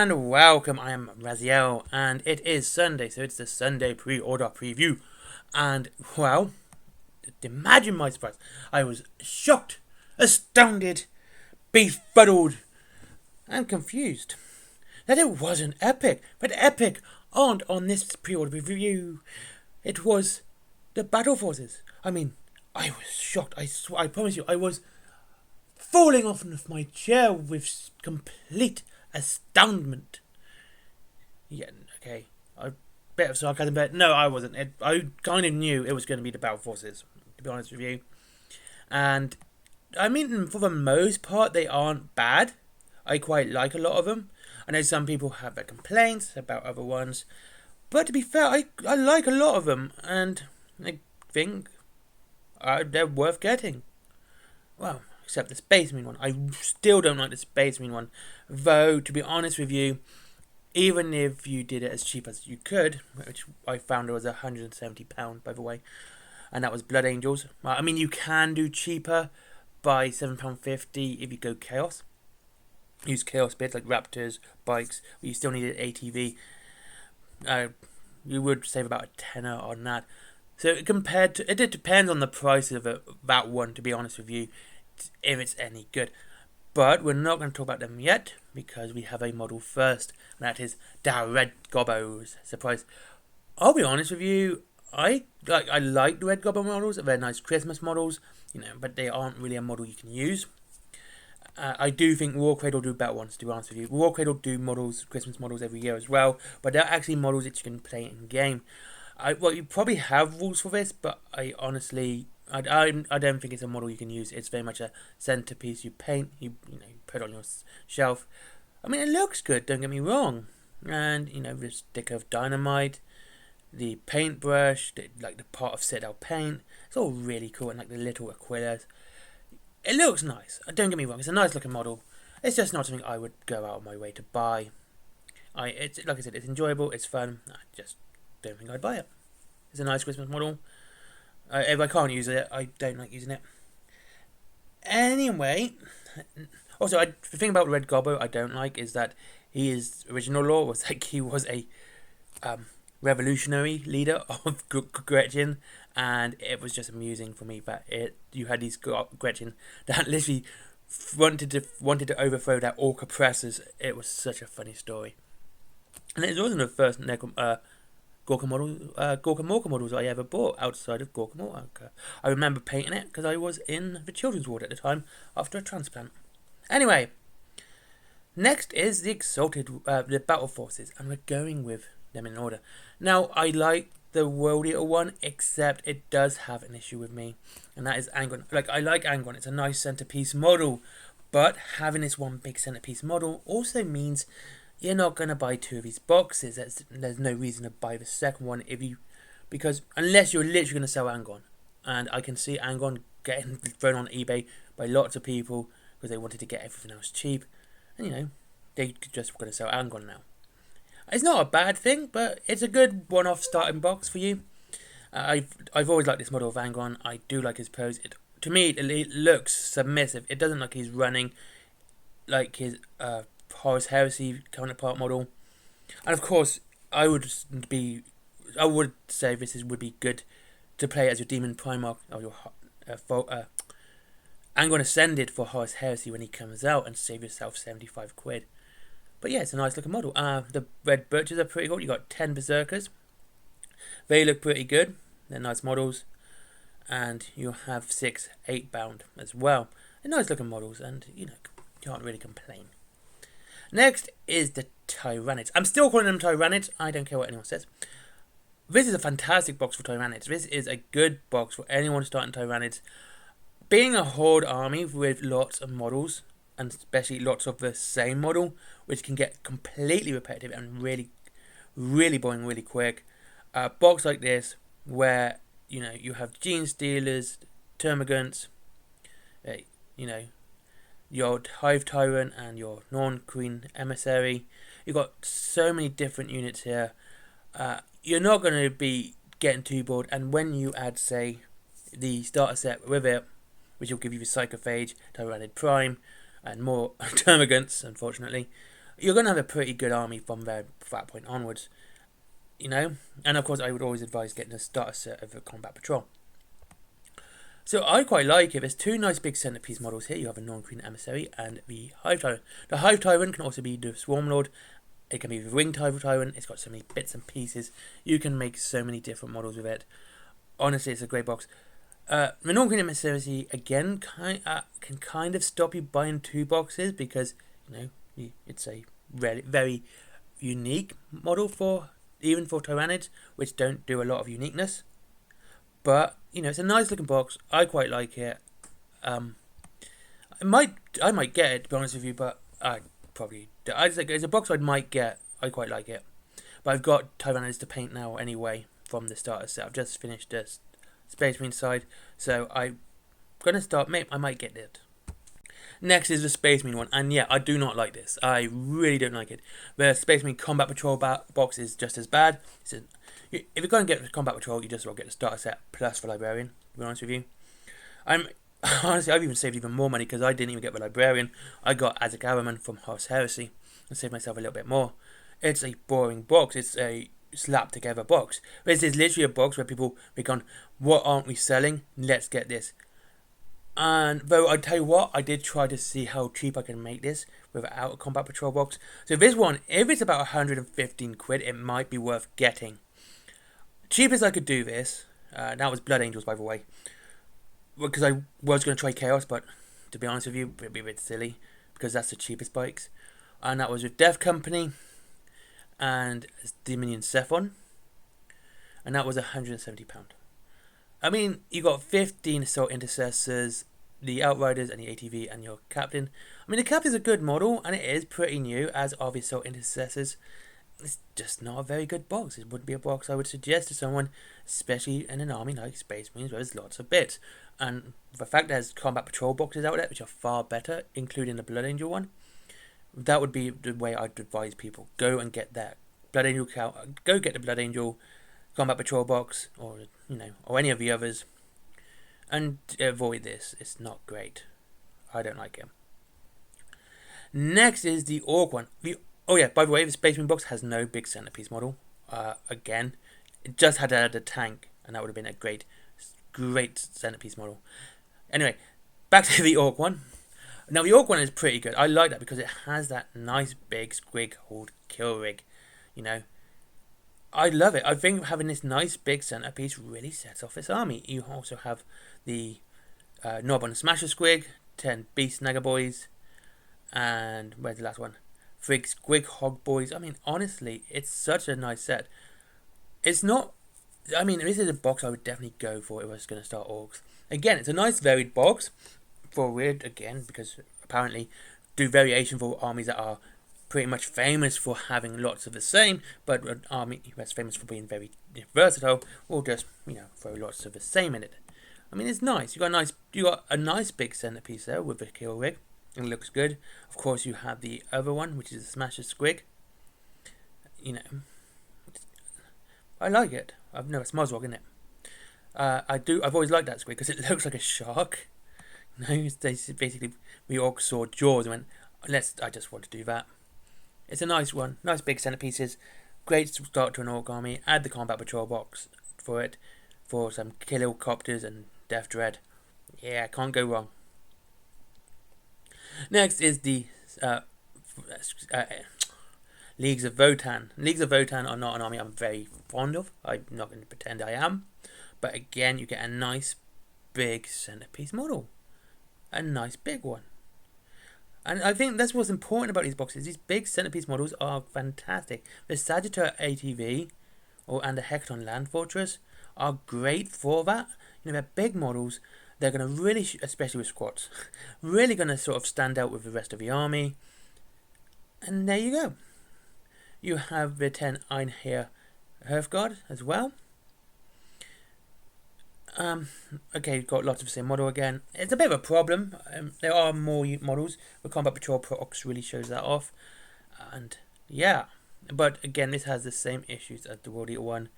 and welcome. I am Raziel, and it is Sunday, so it's the Sunday pre-order preview. And, well, imagine my surprise. I was shocked, astounded, befuddled, and confused that it wasn't Epic. But Epic aren't on this pre-order review. It was the Battleforces. I mean, I was shocked. I promise you, I was falling off of my chair with complete astoundment. Yeah, okay. A bit of sarcasm, but no, I wasn't. I kind of knew it was going to be the Battleforces, to be honest with you. And, I mean, for the most part, they aren't bad. I quite like a lot of them. I know some people have their complaints about other ones. But to be fair, I like a lot of them. And I think they're worth getting. Well, except the Space Marine one. I still don't like the Space Marine one. Though, to be honest with you, even if you did it as cheap as you could, which I found it was £170, by the way, and that was Blood Angels. I mean, you can do cheaper by £7.50 if you go Chaos. Use Chaos bits like Raptors, bikes, but you still need an ATV. You would save about a tenner on that. So it depends on the price of that one, to be honest with you, if it's any good. But we're not going to talk about them yet, because we have a model first, and that is the Red Gobbos. Surprise. I'll be honest with you, I like the Red Gobbo models. They're nice Christmas models, but they aren't really a model you can use. I do think Warcradle do better ones, to be honest with you. Warcradle do Christmas models every year as well, but they're actually models that you can play in game. You probably have rules for this, but I honestly, I don't think it's a model you can use. It's very much a centerpiece you paint, you put on your shelf. I mean, it looks good, don't get me wrong. And, the stick of dynamite, the paintbrush, the pot of Citadel paint, it's all really cool, and the little Aquilas. It looks nice, don't get me wrong, it's a nice looking model. It's just not something I would go out of my way to buy. It's like I said, it's enjoyable, it's fun, I just don't think I'd buy it. It's a nice Christmas model. If I can't use it, I don't like using it. Anyway, also, the thing about Red Gobbo I don't like is that his original lore was he was a revolutionary leader of Gretchen, and it was just amusing for me that you had these Gretchen that literally wanted to overthrow their orc oppressors. It was such a funny story, and it wasn't the first Gorka Morka models I ever bought outside of Gorka Morka. I remember painting it because I was in the children's ward at the time after a transplant. Anyway, next is the the Battleforces, and we're going with them in order. Now, I like the World Eater one, except it does have an issue with me, and that is Angan. I like Angan, it's a nice centerpiece model, but having this one big centerpiece model also means you're not going to buy two of these boxes. There's no reason to buy the second one because unless you're literally going to sell Angan. And I can see Angan getting thrown on eBay by lots of people because they wanted to get everything else cheap. And, they just going to sell Angan now. It's not a bad thing, but it's a good one-off starting box for you. I've always liked this model of Angan. I do like his pose. To me, it looks submissive. It doesn't look like he's running like his Horus Heresy counterpart model. And of course, I would say this would be good to play as your Demon Primarch or your Angan Ascended for Horus Heresy when he comes out, and save yourself £75. But yeah, it's a nice looking model. The Red Birches are pretty cool. You got 10 Berserkers. They look pretty good. They're nice models. And you have 6 8-bound as well. They're nice looking models, and you can't really complain. Next is the Tyranids. I'm still calling them Tyranids. I don't care what anyone says. This is a fantastic box for Tyranids. This is a good box for anyone starting Tyranids. Being a horde army with lots of models, and especially lots of the same model, which can get completely repetitive and really, really boring really quick. A box like this, where you have Gene Stealers, Termagants, your Hive Tyrant and your Norn Queen Emissary. You've got so many different units here. You're not going to be getting too bored, and when you add, say, the starter set with it, which will give you the Psychophage, Tyranid Prime, and more Termagants, unfortunately, you're going to have a pretty good army from that point onwards, you know. And of course, I would always advise getting a starter set of a combat patrol. So I quite like it. There's two nice big centerpiece models here. You have a non-green emissary and the Hive Tyrant. The Hive Tyrant can also be the Swarm Lord. It can be the Winged Hive Tyrant. It's got so many bits and pieces. You can make so many different models with it. Honestly, it's a great box. The non-green emissary again can kind of stop you buying two boxes because it's a very unique model for Tyranids, which don't do a lot of uniqueness. But it's a nice looking box. I quite like it. I might get it, to be honest with you, but it's a box I might get. I quite like it, but I've got Tyranids to paint now anyway from the starter set. I've just finished this Space Marine side, so I'm gonna start. Maybe I might get it. Next is the Space Marine one, and yeah, I do not like this. I really don't like it. The Space Marine Combat Patrol box is just as bad. If you're going to get the Combat Patrol, you just will get the starter set plus the Librarian, to be honest with you. Honestly, I've even saved even more money because I didn't even get the Librarian. I got Azek Araman from House Heresy and saved myself a little bit more. It's a boring box. It's a slap together box. This is literally a box where people be gone, what aren't we selling? Let's get this. And though I tell you what, I did try to see how cheap I can make this without a Combat Patrol box. So this one, if it's about 115 quid, it might be worth getting. Cheapest I could do this, that was Blood Angels, by the way, because I was going to try Chaos, but to be honest with you, it'd be a bit silly because that's the cheapest bikes. And that was with Death Company and Dominion Seraphon, and that was £170. I mean, you got 15 Assault Intercessors, the Outriders and the ATV and your Captain. I mean, the Captain's a good model and it is pretty new, as are the Assault Intercessors. It's just not a very good box. It wouldn't be a box I would suggest to someone, especially in an army like Space Marines where there's lots of bits. And the fact there's Combat Patrol boxes out there which are far better, including the Blood Angel one, that would be the way I'd advise people. Go and get that Blood Angel go get the Blood Angel Combat Patrol box, or any of the others, and avoid this. It's not great. I don't like it. Next is the Orc one. Oh yeah, by the way, the Space Marine box has no big centerpiece model. Again, it just had a tank, and that would have been a great centerpiece model. Anyway, back to the Orc one. Now the Orc one is pretty good. I like that because it has that nice big squig called kill rig. I love it. I think having this nice big centerpiece really sets off this army. You also have the Knob on the Smasher Squig, 10 Beast Nagger Boys, and where's the last one? 3 Squig Hog Boys. I mean, honestly, it's such a nice set. It's not... I mean, this is a box I would definitely go for if I was going to start Orcs. Again, it's a nice varied box for weird, again, because apparently do variation for armies that are pretty much famous for having lots of the same, but an army that's famous for being very versatile will just, throw lots of the same in it. I mean, it's nice. You got a nice big centerpiece there with the kill rig. It looks good. Of course, you have the other one, which is the Smasher Squig. I like it. It's Mozwog, isn't it? I've always liked that squig because it looks like a shark. They basically, we all saw Jaws and went, I just want to do that. It's a nice one. Nice big centerpieces. Great start to an Orc army. Add the Combat Patrol box for it. For some Kill Copters and Death Dread. Yeah, can't go wrong. Next is the Leagues of Votan. Leagues of Votan are not an army I'm very fond of. I'm not going to pretend I am. But again, you get a nice big centerpiece model. A nice big one. And I think that's what's important about these boxes. These big centerpiece models are fantastic. The Sagittar ATV and the Hekaton Land Fortress are great for that. They're big models. They're going to really, especially with squats, really going to sort of stand out with the rest of the army. And there you go. You have the 10 Einherjar Hearthguard as well. Okay, you've got lots of the same model again. It's a bit of a problem. There are more models. The Combat Patrol Prox really shows that off. And yeah, but again, this has the same issues as the World Eater one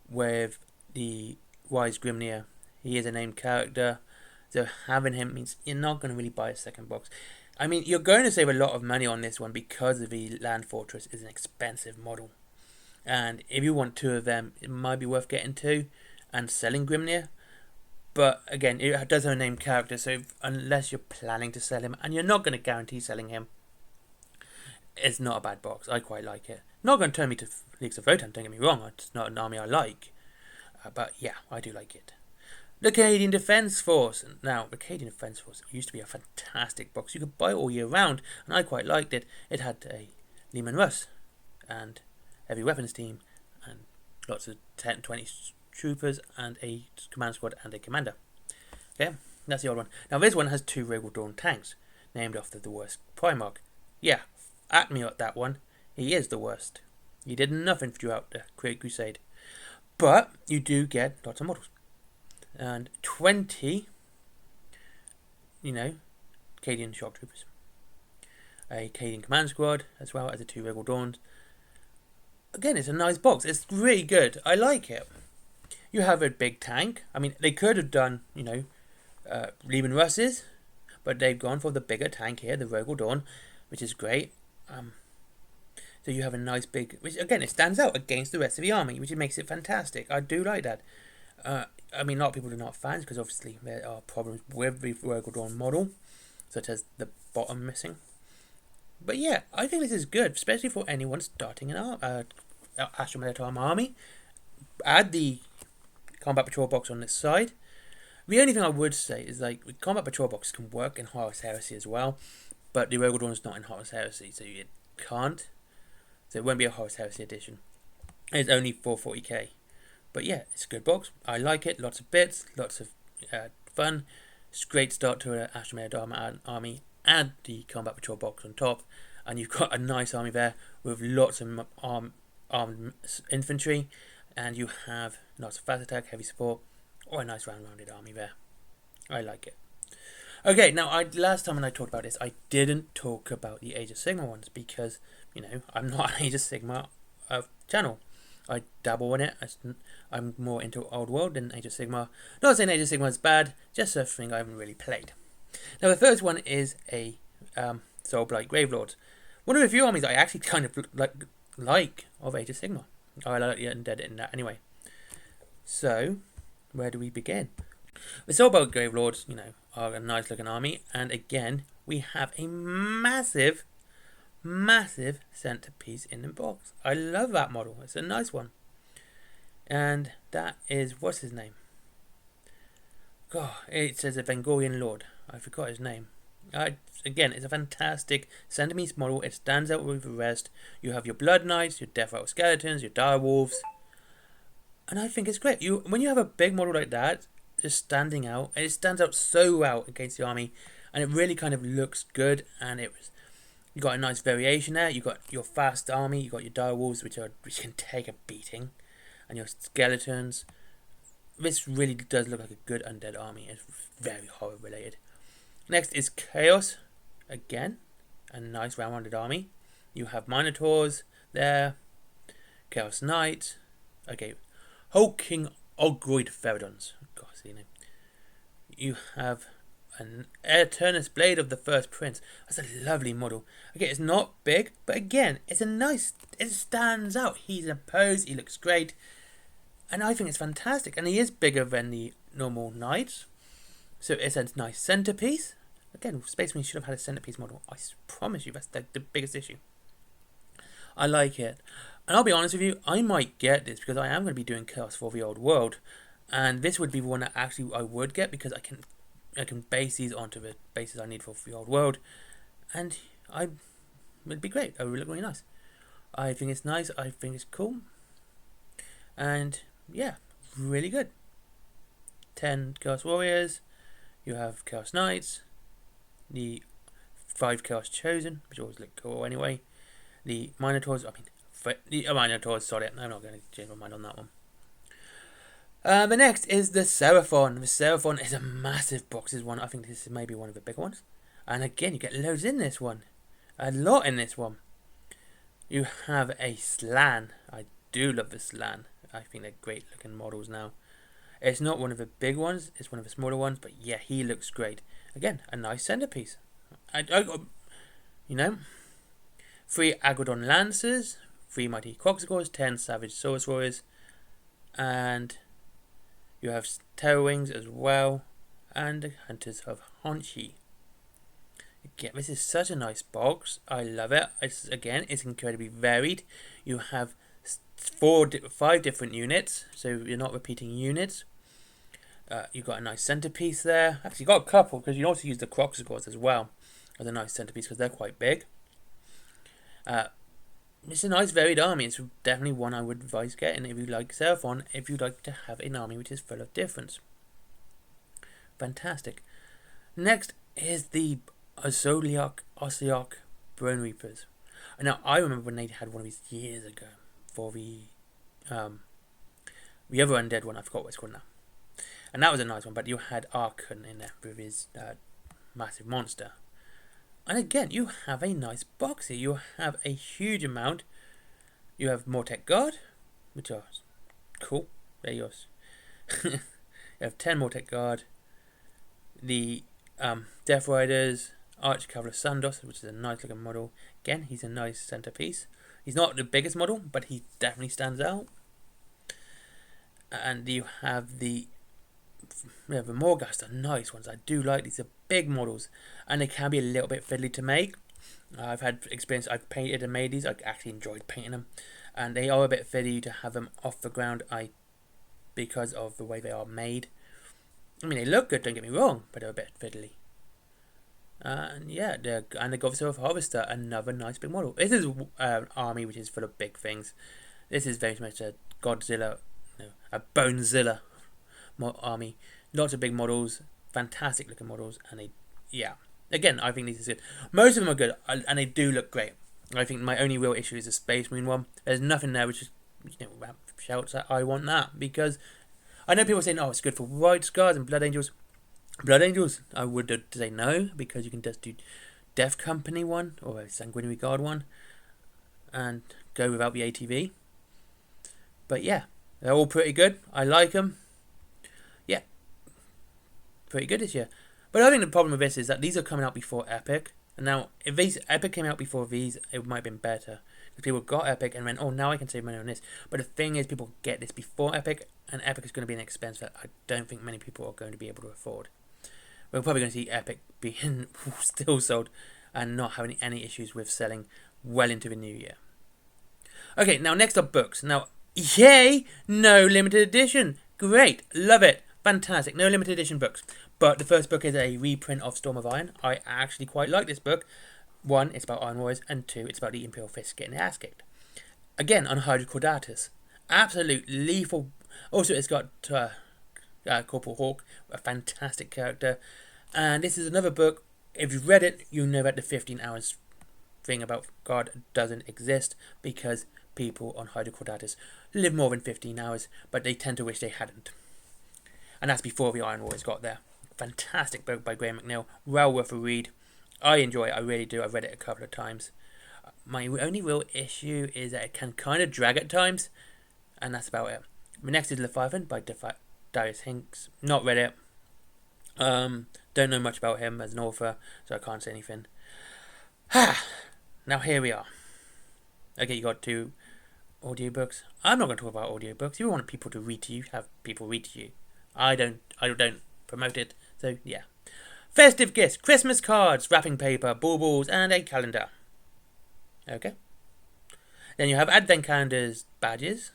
with the Wise Grimnir. He is a named character, so having him means you're not going to really buy a second box. I mean, you're going to save a lot of money on this one because the Land Fortress is an expensive model. And if you want 2 of them, it might be worth getting 2 and selling Grimnir. But again, it does have a named character, so unless you're planning to sell him, and you're not going to guarantee selling him, it's not a bad box. I quite like it. Not going to turn me to Leagues of Votan, don't get me wrong. It's not an army I like. But yeah, I do like it. The Arcadian Defence Force. Now, the Arcadian Defence Force used to be a fantastic box. You could buy it all year round, and I quite liked it. It had a Lehman Russ and heavy weapons team, and lots of 10, 20 troopers, and a command squad and a commander. Okay, that's the old one. Now, this one has 2 Regal Dawn tanks, named after the worst Primarch. Yeah, at me at that one. He is the worst. He did nothing throughout the Great Crusade. But you do get lots of models. And 20, Arcadian shock troopers. A Arcadian command squad, as well as the 2 Regal Dawns. Again, it's a nice box. It's really good. I like it. You have a big tank. I mean, they could have done, Lehman Russes, but they've gone for the bigger tank here, the Regal Dawn, which is great. So you have a nice big, which again, it stands out against the rest of the army, which makes it fantastic. I do like that. I mean, a lot of people are not fans because obviously there are problems with the Regal Dawn model, such as the bottom missing. But yeah, I think this is good, especially for anyone starting an Astral Militarum army. Add the Combat Patrol box on this side. The only thing I would say is, like, the Combat Patrol box can work in Horus Heresy as well, but the Regal Dawn is not in Horus Heresy, so it can't. So it won't be a Horus Heresy edition. It's only 440k. But yeah, it's a good box. I like it. Lots of bits, lots of fun. It's a great start to an Astral Militarum army. Add the Combat Patrol box on top, and you've got a nice army there with lots of armed infantry, and you have lots of fast attack, heavy support, or a nice rounded army there. I like it. Okay, now last time when I talked about this, I didn't talk about the Age of Sigmar ones because, I'm not an Age of Sigmar channel. I dabble in it. I'm more into Old World than Age of Sigmar. Not saying Age of Sigmar is bad, just something I haven't really played. Now the first one is a Soulblight Gravelords. One of the few armies I actually kind of like of Age of Sigmar. I like the Undead in that anyway. So, where do we begin? The Soulblight Gravelords, are a nice looking army, and again, we have a massive centerpiece in the box. I love that model. It's a nice one. And that is, what's his name? God, it says a Vengorian Lord. I forgot his name. Again, it's a fantastic centerpiece model. It stands out with the rest. You have your Blood Knights, your Death Rattle Skeletons, your Dire Wolves. And I think it's great. When you have a big model like that, just standing out, and it stands out so well against the army, and it really kind of looks good, and you got a nice variation there. You got your fast army, you got your Dire Wolves, which can take a beating, and your Skeletons. This really does look like a good undead army. It's very horror related. Next is Chaos. Again, a nice rounded army. You have Minotaurs there, Chaos Knight. Okay, Hulking Ogroid Feridons. God, see your name. You have an Eternus Blade of the First Prince. That's a lovely model. Okay, it's not big, but again, it stands out. He's imposed, he looks great, and I think it's fantastic. And he is bigger than the normal knights, so it's a nice centerpiece. Again, Space Marine should have had a centerpiece model. I promise you, that's the biggest issue. I like it. And I'll be honest with you, I might get this because I am going to be doing Chaos for the Old World, and this would be the one that actually I would get because I can base these onto the bases I need for the Old World, and it'd be great. It would look really nice. I think it's nice. I think it's cool, and yeah, really good. 10 Chaos Warriors. You have Chaos Knights, the 5 Chaos Chosen, which always look cool anyway. The Minotaurs. The Minotaurs. Sorry, I'm not going to change my mind on that one. The next is the Seraphon. The Seraphon is a massive box. I think this is maybe one of the bigger ones. And again, you get loads in this one. A lot in this one. You have a Slan. I do love the Slan. I think they're great looking models now. It's not one of the big ones. It's one of the smaller ones. But yeah, he looks great. Again, a nice centerpiece. I got, you know, 3 Agrodon Lancers, 3 Mighty Croxicores, 10 Savage Saurus Warriors, and you have Terror Wings as well, and the Hunters of Honshi. Again, this is such a nice box. I love it. It's incredibly varied. You have 5 different units, so you're not repeating units. You've got a nice centerpiece there. Actually, you've got a couple, because you can also use the Croxicores as well as a nice centerpiece, because they're quite big. It's a nice varied army. It's definitely one I would advise getting if you like Seraphon, if you'd like to have an army which is full of difference. Fantastic. Next is the Azoliarch Bone Reapers. Now, I remember when they had one of these years ago for the other undead one. I forgot what it's called now. And that was a nice one, but you had Arcadian in there with his massive monster. And again, you have a nice box here. You have a huge amount. You have Mortek Guard, which are cool. They're yours. You have 10 Mortek Guard. The Death Riders, Arch Cavalry Sandos, which is a nice looking model. Again, he's a nice centerpiece. He's not the biggest model, but he definitely stands out. And you have the Morghast are nice ones. I do like these. Are big models, and they can be a little bit fiddly to make. I've had experience. I've painted and made these. I actually enjoyed painting them, and they are a bit fiddly to have them off the ground. Because of the way they are made. I mean, they look good. Don't get me wrong, but they're a bit fiddly. And yeah, the Governor of Harvester, another nice big model. This is an army which is full of big things. This is very much a Godzilla, a Bonezilla army. Lots of big models, fantastic looking models, and again, I think these are good. Most of them are good, and they do look great. I think my only real issue is the Space Marine one. There's nothing there which is, shouts that I want that, because I know people saying, oh, it's good for White Scars and Blood Angels. Blood Angels, I would say no, because you can just do Death Company one or a Sanguinary Guard one and go without the ATV. But yeah, they're all pretty good. I like them. Yeah, pretty good this year. But I think the problem with this is that these are coming out before Epic. And now, if Epic came out before these, it might have been better. Because people got Epic and went, oh, now I can save money on this. But the thing is, people get this before Epic, and Epic is going to be an expense that I don't think many people are going to be able to afford. We're probably going to see Epic being still sold and not having any issues with selling well into the new year. Okay, now next up, books. Now, yay! No limited edition. Great. Love it. Fantastic. No limited edition books. But the first book is a reprint of Storm of Iron. I actually quite like this book. 1, it's about Iron Warriors, and 2, it's about the Imperial Fist getting their ass kicked. Again, on Hydrocordatus. Absolute lethal. Also, it's got Corporal Hawk, a fantastic character. And this is another book. If you've read it, you know that the 15 hours thing about God doesn't exist, because people on Hydrocordatus live more than 15 hours, but they tend to wish they hadn't. And that's before the Iron Warriors got there. Fantastic book by Graham McNeil. Well worth a read. I enjoy it. I really do. I've read it a couple of times. My only real issue is that it can kind of drag at times, and that's about it. The next is Leviathan by Darius Hinks. Not read it. Don't know much about him as an author, so I can't say anything. Now here we are. Okay, you got 2 audiobooks. I'm not going to talk about audiobooks. If you want people to read to you, have people read to you. I don't promote it, so yeah. Festive Gifts, Christmas cards, wrapping paper, baubles, and a calendar. Okay. Then you have Advent calendars, badges.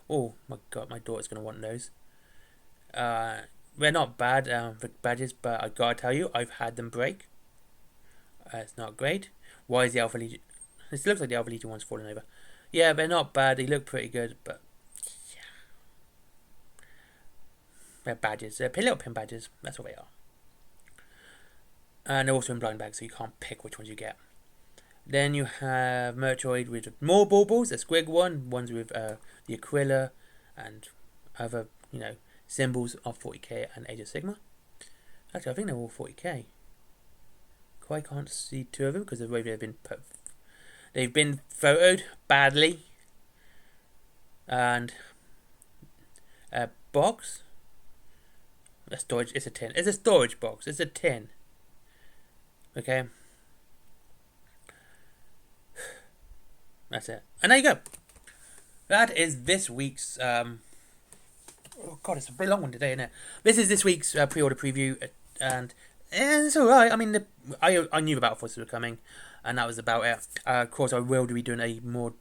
Oh my god, my daughter's going to want those. They're not bad for badges, but I gotta tell you, I've had them break. It's not great. Why is the Alpha Legion? This looks like the Alpha Legion one's falling over. Yeah, they're not bad. They look pretty good, but yeah. They're badges. They're little pin badges. That's what they are. And they're also in blind bags, so you can't pick which ones you get. Then you have Merchoid with more baubles, a squig one, ones with the Aquila and other, symbols of 40k and Age of Sigmar. Actually, I think they're all 40k. Quite can't see 2 of them because of the way they've been photoed badly. And a box. A storage. It's a tin. It's a storage box. It's a tin. Okay. That's it. And there you go. That is this week's. Oh god, it's a very long one today, isn't it? This is this week's pre-order preview, and it's alright. I mean, I knew the Battleforces were coming, and that was about it. Of course, I will be doing a more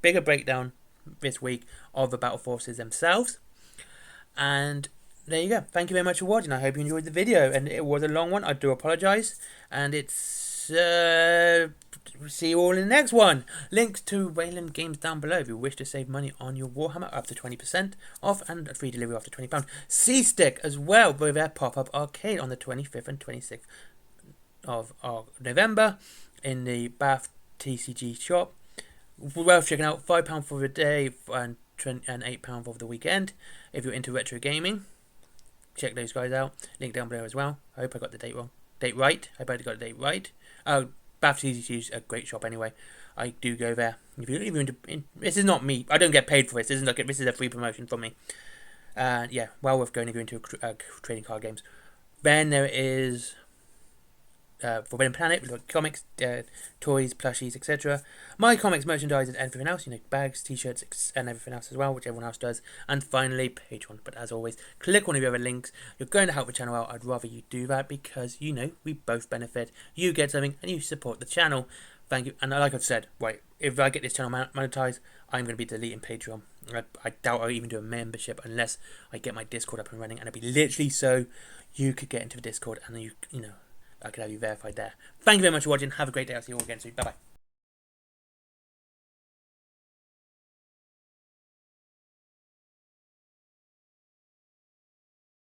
bigger breakdown this week of the Battleforces themselves. And there you go. Thank you very much for watching. I hope you enjoyed the video, and it was a long one. I do apologise, and it's see you all in the next one. Links to Wayland Games down below if you wish to save money on your Warhammer, up to 20% off, and a free delivery after £20. C-Stick as well with their pop-up arcade on the 25th and 26th of November in the Bath TCG shop. Worth checking out. £5 for the day and £8 for the weekend. If you're into retro gaming, check those guys out. Link down below as well. I hope I got the date right. I hope I got the date right. Bath TCG is a great shop anyway. I do go there. If you're even into, this is not me. I don't get paid for this. This is a free promotion from me. Yeah, well worth going if you're into trading card games. Then there is Forbidden Planet, with like comics, toys, plushies, etc. My comics, merchandise, and everything else. Bags, t-shirts, and everything else as well, which everyone else does. And finally, Patreon. But as always, click one of the other links. You're going to help the channel out. I'd rather you do that because, we both benefit. You get something, and you support the channel. Thank you. And like I've said, right, if I get this channel monetized, I'm going to be deleting Patreon. I doubt I'll even do a membership unless I get my Discord up and running. And it'll be literally so you could get into the Discord and I could have you verified there. Thank you very much for watching. Have a great day. I'll see you all again soon. Bye bye.